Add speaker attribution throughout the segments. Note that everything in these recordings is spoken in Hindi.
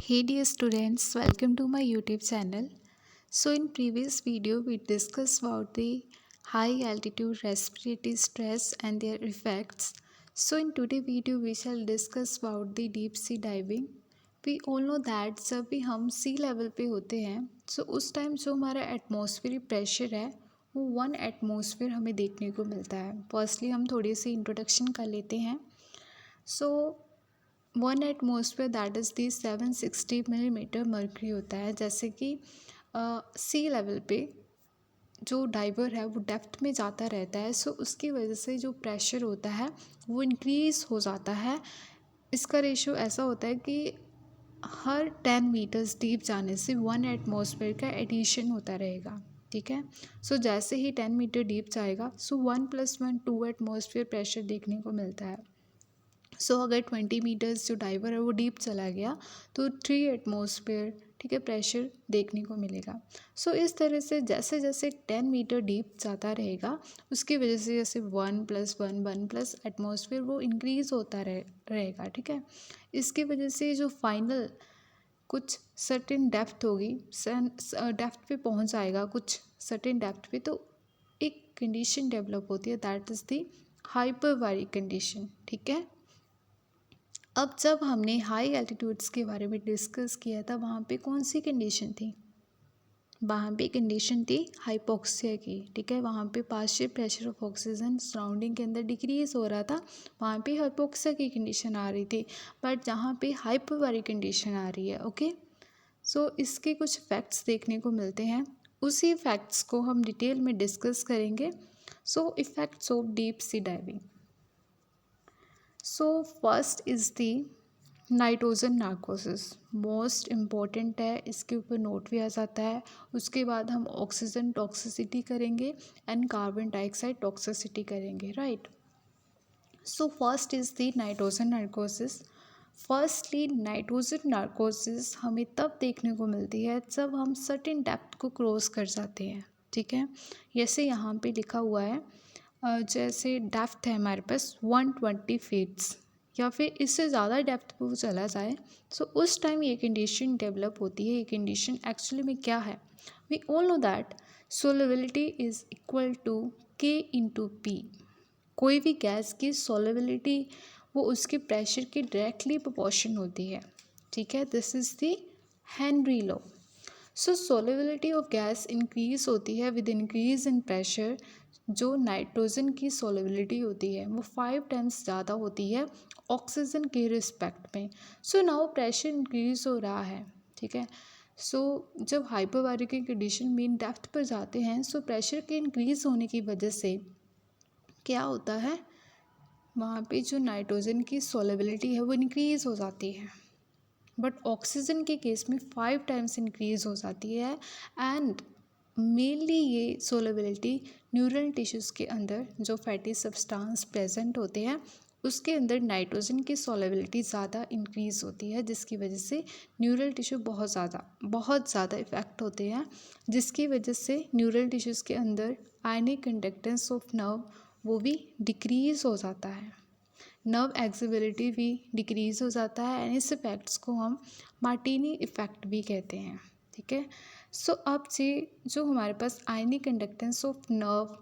Speaker 1: Hey dear students, welcome to my YouTube channel. So in previous video we discussed about the high altitude respiratory stress and their effects. So in today video we shall discuss about the deep sea diving. We all know that जब भी हम सी लेवल पे होते हैं so उस टाइम जो हमारा एटमॉस्फेरिक प्रेशर है वो 1 एटमॉस्फेयर हमें देखने को मिलता है. फर्स्टली हम थोड़ी सी इंट्रोडक्शन कर लेते हैं. सो 1 atmosphere that is the 760 millimetre mercury होता है. जैसे कि सी लेवल पे जो डाइवर है वो डेप्थ में जाता रहता है सो उसकी वजह से जो प्रेशर होता है वो इंक्रीज़ हो जाता है. इसका रेशो ऐसा होता है कि हर 10 मीटर्स डीप जाने से 1 एटमॉस्फेयर का एडिशन होता रहेगा. ठीक है. सो जैसे ही 10 मीटर डीप जाएगा सो 1+1 2 एटमॉस्फेयर प्रेशर देखने को मिलता है. सो अगर 20 मीटर्स जो डाइवर है वो डीप चला गया तो 3 एटमॉस्फेयर ठीक है प्रेशर देखने को मिलेगा. सो इस तरह से जैसे जैसे 10 मीटर डीप जाता रहेगा उसकी वजह से जैसे 1+1 एटमॉस्फेयर वो इंक्रीज़ होता रहेगा. ठीक है. इसकी वजह से जो फाइनल कुछ सर्टेन डेप्थ होगी डेप्थ पे पहुंच जाएगा कुछ सर्टेन डेप्थ पे तो एक कंडीशन डेवलप होती है दैट इज़ दी हाइपरबारिक कंडीशन. ठीक है. अब जब हमने हाई एल्टीट्यूड्स के बारे में डिस्कस किया था वहाँ पे कौन सी कंडीशन थी. वहाँ पे कंडीशन थी हाइपोक्सिया की. ठीक है. वहाँ पे partial pressure of oxygen surrounding के अंदर डिक्रीज़ हो रहा था. वहाँ पे हाइपोक्सिया की कंडीशन आ रही थी. बट जहाँ पे हाइपरबारिक कंडीशन आ रही है. ओके. सो इसके कुछ फैक्ट्स देखने को मिलते हैं. उसी फैक्ट्स को हम डिटेल में डिस्कस करेंगे. So effects of deep sea diving. So first is the nitrogen narcosis. Most important है. इसके ऊपर नोट भी आ जाता है. उसके बाद हम ऑक्सीजन टॉक्सिसिटी करेंगे एंड कार्बन डाइऑक्साइड टॉक्सिसिटी करेंगे. Right. So first is the nitrogen narcosis. Firstly nitrogen narcosis हमें तब देखने को मिलती है जब हम सर्टेन डेप्थ को क्रॉस कर जाते हैं. ठीक है. जैसे यहाँ पे लिखा हुआ है जैसे डेप्थ है हमारे पास 120 फीट्स या फिर इससे ज़्यादा डेप्थ पे वो चला जाए सो उस टाइम ये कंडीशन डेवलप होती है. ये कंडीशन एक्चुअली में क्या है. We all know that solubility is equal to k into p. कोई भी गैस की सोलेबिलिटी वो उसके प्रेशर के डायरेक्टली प्रोपोर्शन होती है. ठीक है. This is the Henry law. So solubility of gas increase होती है विद इंक्रीज इन प्रेशर. जो नाइट्रोजन की सोलेबिलिटी होती है वो 5 टाइम्स ज़्यादा होती है ऑक्सीजन के रिस्पेक्ट में. सो नाउ प्रेशर इंक्रीज हो रहा है. ठीक है. सो जब हाइपरबारिक कंडीशन मेन डेप्थ पर जाते हैं सो प्रेशर के इंक्रीज होने की वजह से क्या होता है वहाँ पे जो नाइट्रोजन की सोलेबिलिटी है वो इंक्रीज़ हो जाती है. बट ऑक्सीजन के केस में 5 टाइम्स इंक्रीज़ हो जाती है. एंड मेनली ये सोलेबिलिटी न्यूरल टिश्यूज़ के अंदर जो फैटी सब्सटेंस प्रेजेंट होते हैं उसके अंदर नाइट्रोजन की सोलेबिलिटी ज़्यादा इंक्रीज़ होती है जिसकी वजह से न्यूरल टिश्यू बहुत ज़्यादा इफ़ेक्ट होते हैं जिसकी वजह से न्यूरल टिश्यूज़ के अंदर आयनिक कंडक्टेंस ऑफ नर्व वो भी डिक्रीज़ हो जाता है. नर्व एक्सिबिलिटी भी डिक्रीज़ हो जाता है एंड इस इफ़ेक्ट्स को हम मार्टिनी इफ़ेक्ट भी कहते हैं. ठीक है. सो अब जो हमारे पास ionic conductance of nerve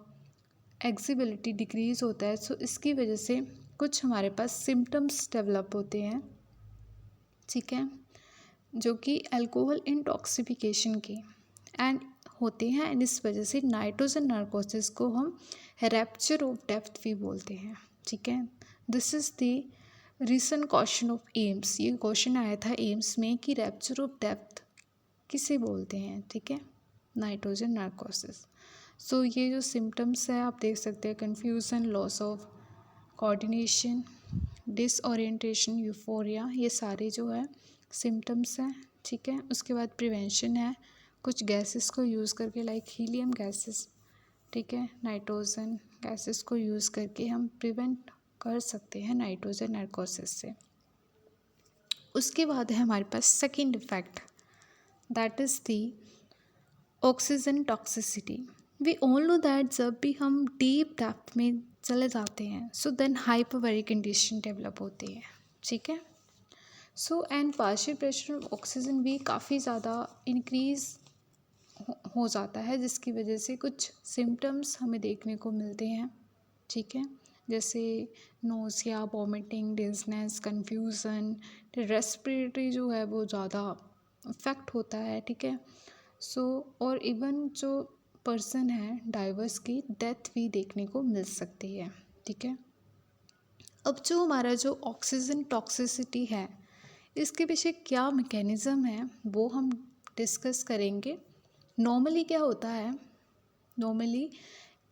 Speaker 1: excitability decrease होता है सो इसकी वजह से कुछ हमारे पास सिम्टम्स डेवलप होते हैं. ठीक है. जो कि अल्कोहल इंटॉक्सिफिकेशन के एंड होते हैं एंड इस वजह से नाइट्रोजन नार्कोसिस को हम रैप्चर ऑफ डेप्थ भी बोलते हैं. ठीक है. This is the recent question of AIIMS. ये क्वेश्चन आया था एम्स में कि रैप्चर ऑफ डेप्थ किसे बोलते हैं. ठीक है. Nitrogen narcosis. सो ये जो सिम्टम्स है आप देख सकते हैं confusion, loss of coordination, disorientation, euphoria, ये सारे जो है सिम्टम्स हैं. ठीक है. उसके बाद प्रिवेंशन है कुछ गैसेस को यूज़ करके लाइक हीलियम गैसेस. ठीक है. नाइट्रोजन गैसेस को यूज़ करके हम प्रिवेंट कर सकते हैं नाइट्रोजन नार्कोसिस से. उसके बाद है हमारे पास second effect that is the oxygen toxicity. We all know that जब भी हम डीप डेप्थ में चले जाते हैं so then hyperbaric condition develop होती है. ठीक है. So and partial pressure of oxygen भी काफ़ी ज़्यादा इंक्रीज़ हो जाता है, जिसकी वजह से कुछ सिम्टम्स हमें देखने को मिलते हैं, ठीक है, जैसे नोज़िया, वॉमिटिंग, डिज़नेस, कन्फ्यूज़न, रेस्पिरेटरी जो है वो ज़्यादा इफ़ेक्ट होता है, ठीक है। सो और इवन जो पर्सन है डाइवर्स की डेथ भी देखने को मिल सकती है, ठीक है। अब जो हमारा जो ऑक्सीजन टॉक्सिसिटी है, इसके पीछे क्या मैकेनिज़्म है वो हम डिस्कस करेंगे। नॉर्मली क्या होता है, नॉर्मली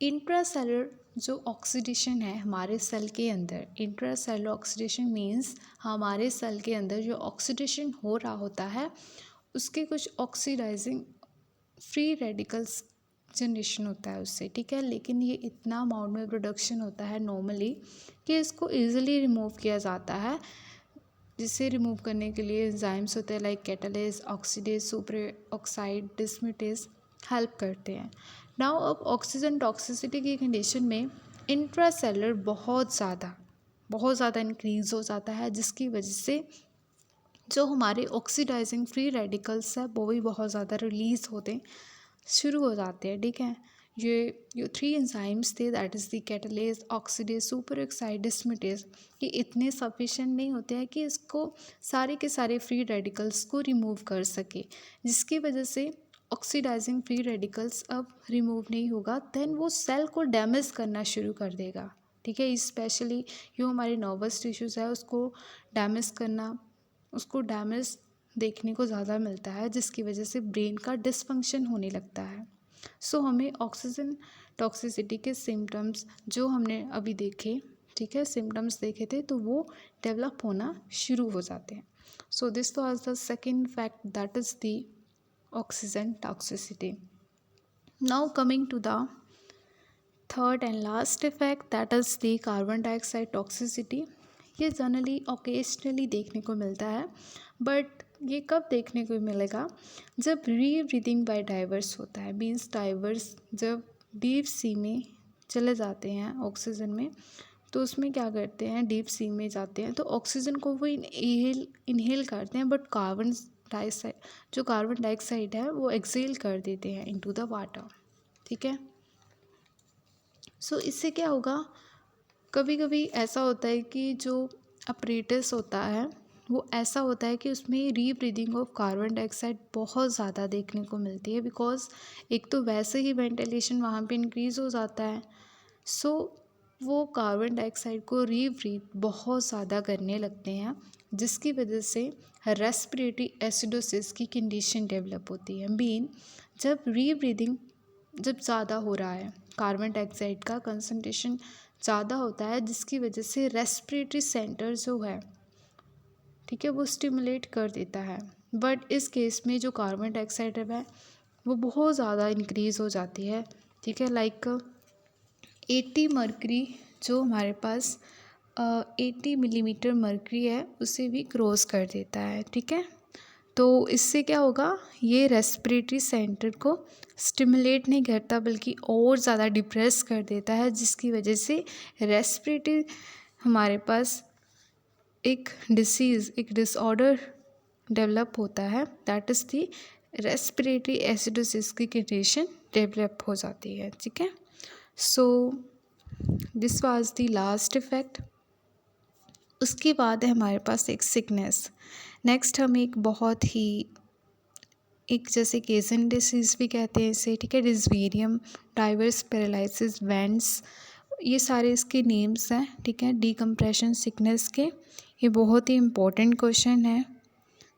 Speaker 1: इंट्रासेलुलर जो ऑक्सीडेशन है हमारे सेल के अंदर, इंट्रासेलुलर ऑक्सीडेशन मींस हमारे सेल के अंदर जो ऑक्सीडेशन हो रहा होता है उसके कुछ ऑक्सीडाइजिंग फ्री रेडिकल्स जनरेशन होता है उससे, ठीक है। लेकिन ये इतना अमाउंट में प्रोडक्शन होता है नॉर्मली कि इसको ईजिली रिमूव किया जाता है, जिसे रिमूव करने के लिए एंजाइम्स होते हैं like catalase, oxidase, super oxide dismutase help करते हैं। नाउ अब ऑक्सीजन टॉक्सिसिटी की कंडीशन में इंट्रासेलुलर बहुत ज़्यादा इंक्रीज हो जाता है, जिसकी वजह से जो हमारे ऑक्सीडाइजिंग फ्री रेडिकल्स है वो भी बहुत ज़्यादा रिलीज़ होते शुरू हो जाते हैं, ठीक है। ये जो 3 एंजाइम्स थे, that is the catalase, oxidase, super oxide dismutase, ये इतने सफिशिएंट नहीं होते हैं कि इसको सारे के सारे फ्री रेडिकल्स को रिमूव कर सके, जिसकी वजह से ऑक्सीडाइजिंग फ्री रेडिकल्स अब रिमूव नहीं होगा, देन वो सेल को डैमेज करना शुरू कर देगा, ठीक है। स्पेशली जो हमारे नर्वस टिश्यूज़ है उसको डैमेज देखने को ज़्यादा मिलता है, जिसकी वजह से ब्रेन का डिसफंक्शन होने लगता है। सो हमें ऑक्सीजन टॉक्सिसिटी के सिम्टम्स जो हमने अभी देखे, ठीक है, सिम्टम्स देखे थे, तो वो डेवलप होना शुरू हो जाते हैं। So this was the second fact, that is the oxygen toxicity. Now coming to the third and last effect, that is the carbon dioxide toxicity. ये जनरली ओकेजनली देखने को मिलता है, बट ये कब देखने को मिलेगा, जब रीब्रीदिंग बाय डाइवर्स होता है। मीन्स डाइवर्स जब डीप सी में चले जाते हैं ऑक्सीजन में, तो उसमें क्या करते हैं, डीप सी में जाते हैं तो ऑक्सीजन को वो इनहेल करते हैं, बट कार्बन डाइऑक्साइड है वो एक्सेल कर देते हैं इनटू द वाटर, ठीक है। सो इससे क्या होगा, कभी कभी ऐसा होता है कि जो अपरेटस होता है वो ऐसा होता है कि उसमें रीब्रीदिंग ऑफ कार्बन डाइऑक्साइड बहुत ज़्यादा देखने को मिलती है, बिकॉज एक तो वैसे ही वेंटिलेशन वहाँ पे इंक्रीज़ हो जाता है, सो वो कार्बन डाइऑक्साइड को रीब्रीथ बहुत ज़्यादा करने लगते हैं, जिसकी वजह से रेस्पिरेटरी एसिडोसिस की कंडीशन डेवलप होती है। मीन जब रीब्रीदिंग जब ज़्यादा हो रहा है, कार्बन डाइऑक्साइड का कंसनट्रेशन ज़्यादा होता है, जिसकी वजह से रेस्पिरेटरी सेंटर जो है, ठीक है, वो स्टिमुलेट कर देता है। बट इस केस में जो कार्बन डाइऑक्साइड है वो बहुत ज़्यादा इंक्रीज़ हो जाती है, ठीक है। लाइक 80 मर्करी जो हमारे पास 80 मिलीमीटर मर्करी है उसे भी क्रॉस कर देता है, ठीक है। तो इससे क्या होगा, ये रेस्पिरेटरी सेंटर को स्टिमुलेट नहीं करता बल्कि और ज़्यादा डिप्रेस कर देता है, जिसकी वजह से रेस्पिरेटरी हमारे पास एक डिसऑर्डर डेवलप होता है, that is the respiratory acidosis की कंडीशन डेवलप हो जाती है, ठीक है। सो this was the last effect. उसके बाद है हमारे पास एक सिकनेस। नेक्स्ट हम एक जैसे केजन डिसीज़ भी कहते हैं इसे, ठीक है, डिस्वीरियम, डाइवर्स पैरालिसिस, वेंट्स, ये सारे इसके नेम्स हैं, ठीक है, डीकम्प्रेशन सिकनेस के। ये बहुत ही इम्पोर्टेंट क्वेश्चन है,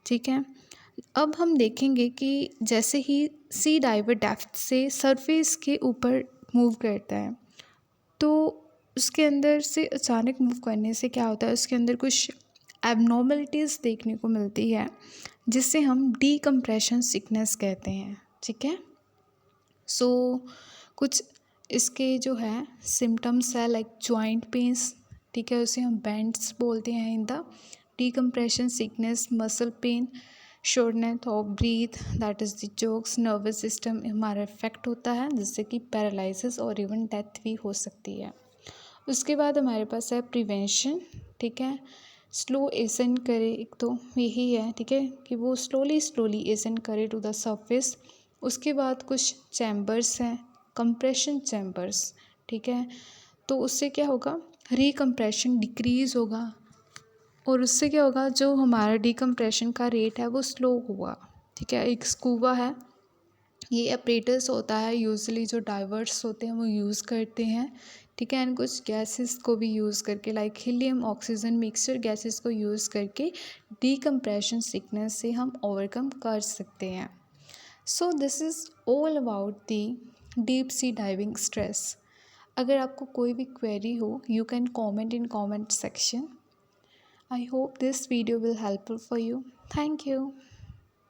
Speaker 1: ठीक है। अब हम देखेंगे कि जैसे ही सी डाइवर डेप्थ से सरफेस के ऊपर मूव करता है, तो उसके अंदर से अचानक मूव करने से क्या होता है, उसके अंदर कुछ एबनॉर्मलिटीज़ देखने को मिलती है, जिसे हम डीकम्प्रेशन सिकनेस कहते हैं, ठीक है। सो कुछ इसके जो है सिम्टम्स है लाइक जॉइंट पेन्स, ठीक है, उसे हम बैंड्स बोलते हैं in the decompression sickness, muscle pain, shortness of breath, that is the chokes, nervous system हमारा इफेक्ट होता है, जिससे कि पैरालिसिस और इवन डेथ भी हो सकती है। उसके बाद हमारे पास है प्रिवेंशन, ठीक है। स्लो एसेंड करे, एक तो यही है, ठीक है, कि वो स्लोली एसेंड करे टू द सरफेस। उसके बाद कुछ चैम्बर्स हैं, कंप्रेशन चैम्बर्स, ठीक है। तो उससे क्या होगा, रिकम्प्रेशन डिक्रीज़ होगा, और उससे क्या होगा, जो हमारा डिकम्प्रेशन का रेट है वो स्लो होगा, ठीक है। एक स्कूबा है, ये अपरेटस होता है, यूजुअली जो डाइवर्स होते हैं वो यूज़ करते हैं, ठीक है। एंड कुछ गैसेस को भी यूज़ करके, like helium oxygen mixture gases को यूज़ करके डिकम्प्रेशन सिकनेस से हम ओवरकम कर सकते हैं। So this is all about the deep sea diving stress. अगर आपको कोई भी क्वेरी हो, you can comment in comment section. I hope this video will helpful for you. Thank you.